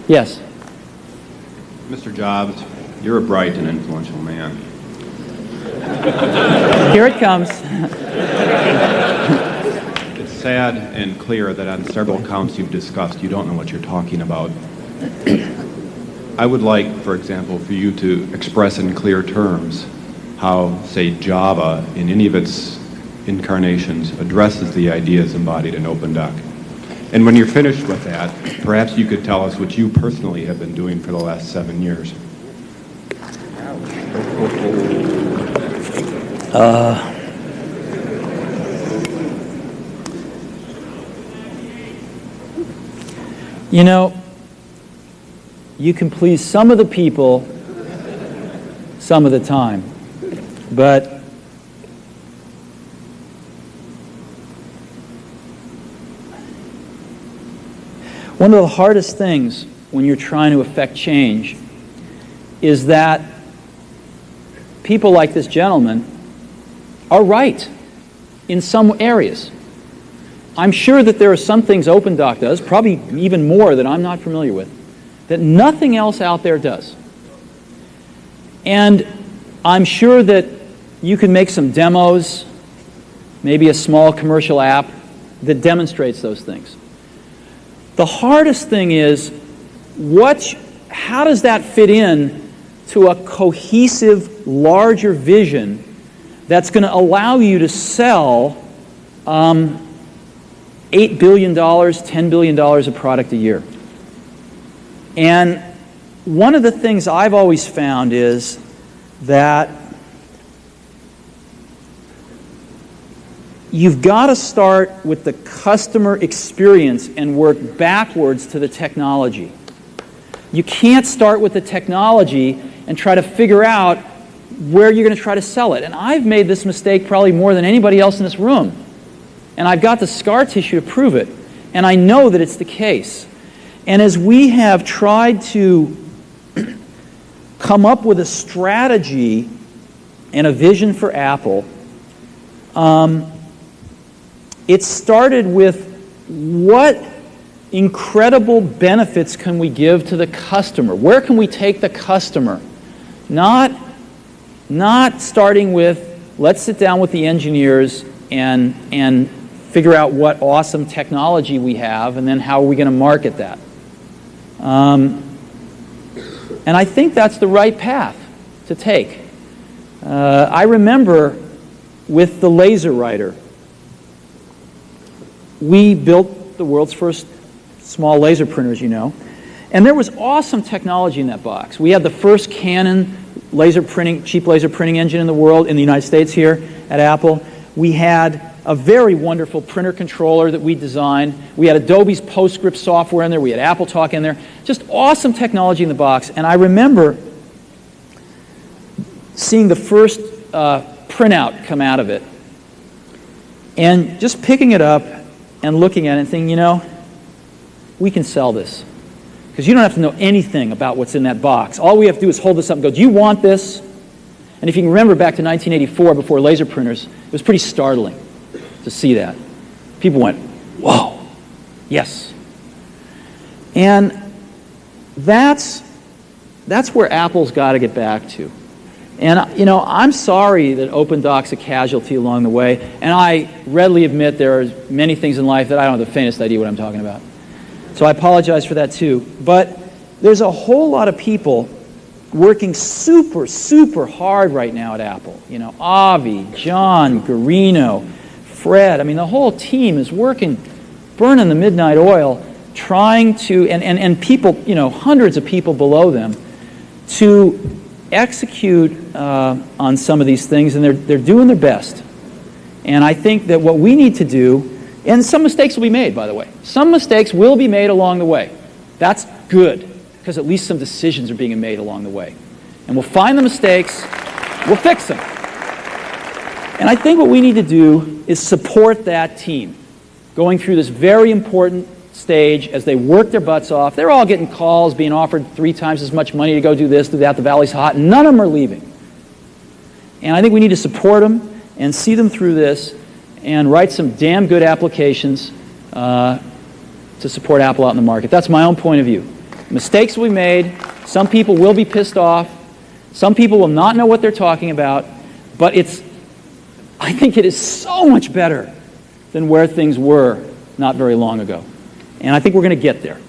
Yes. Mr. Jobs, you're a bright and influential man. Here it comes. It's sad and clear that on several counts you've discussed, you don't know what you're talking about. I would like, for example, for you to express in clear terms how, say, Java, in any of its incarnations, addresses the ideas embodied in OpenDoc. And when you're finished with that, perhaps you could tell us what you personally have been doing for the last 7 years. You know, you can please some of the people some of the time, but one of the hardest things when you're trying to affect change is that people like this gentleman are right in some areas. I'm sure that there are some things OpenDoc does, probably even more that I'm not familiar with, that nothing else out there does. And I'm sure that you can make some demos, maybe a small commercial app that demonstrates those things. The hardest thing is, how does that fit in to a cohesive, larger vision that's going to allow you to sell $8 billion, $10 billion of product a year? And one of the things I've always found is that you've got to start with the customer experience and work backwards to the technology. You can't start with the technology and try to figure out where you're going to try to sell it. And I've made this mistake probably more than anybody else in this room. And I've got the scar tissue to prove it. And I know that it's the case. And as we have tried to come up with a strategy and a vision for Apple, it started with what incredible benefits can we give to the customer? Where can we take the customer? Not starting with, let's sit down with the engineers and figure out what awesome technology we have, and then how are we going to market that? And I think that's the right path to take. I remember with the laser writer, we built the world's first small laser printer, as you know, and there was awesome technology in that box. We had the first Canon cheap laser printing engine in the world, in the United States here at Apple. We had a very wonderful printer controller that we designed. We had Adobe's PostScript software in there. We had AppleTalk in there. Just awesome technology in the box. And I remember seeing the first printout come out of it and just picking it up and looking at it and thinking, you know, we can sell this. Because you don't have to know anything about what's in that box. All we have to do is hold this up and go, do you want this? And if you can remember back to 1984, before laser printers, it was pretty startling to see that. People went, whoa, yes. And that's where Apple's got to get back to. And, you know, I'm sorry that OpenDoc's a casualty along the way, and I readily admit there are many things in life that I don't have the faintest idea what I'm talking about. So I apologize for that too. But there's a whole lot of people working super, super hard right now at Apple. You know, Avi, John, Garino, Fred. I mean, the whole team is working, burning the midnight oil, trying to, and people, you know, hundreds of people below them, to execute on some of these things, and they're doing their best. And I think that what we need to do, and some mistakes will be made, by the way. Some mistakes will be made along the way. That's good, because at least some decisions are being made along the way. And we'll find the mistakes, we'll fix them. And I think what we need to do is support that team going through this very important stage as they work their butts off. They're all getting calls, being offered 3 times as much money to go do this, do that. The valley's hot. None of them are leaving. And I think we need to support them and see them through this and write some damn good applications to support Apple out in the market. That's my own point of view. Mistakes will be made. Some people will be pissed off. Some people will not know what they're talking about. But I think it is so much better than where things were not very long ago. And I think we're going to get there.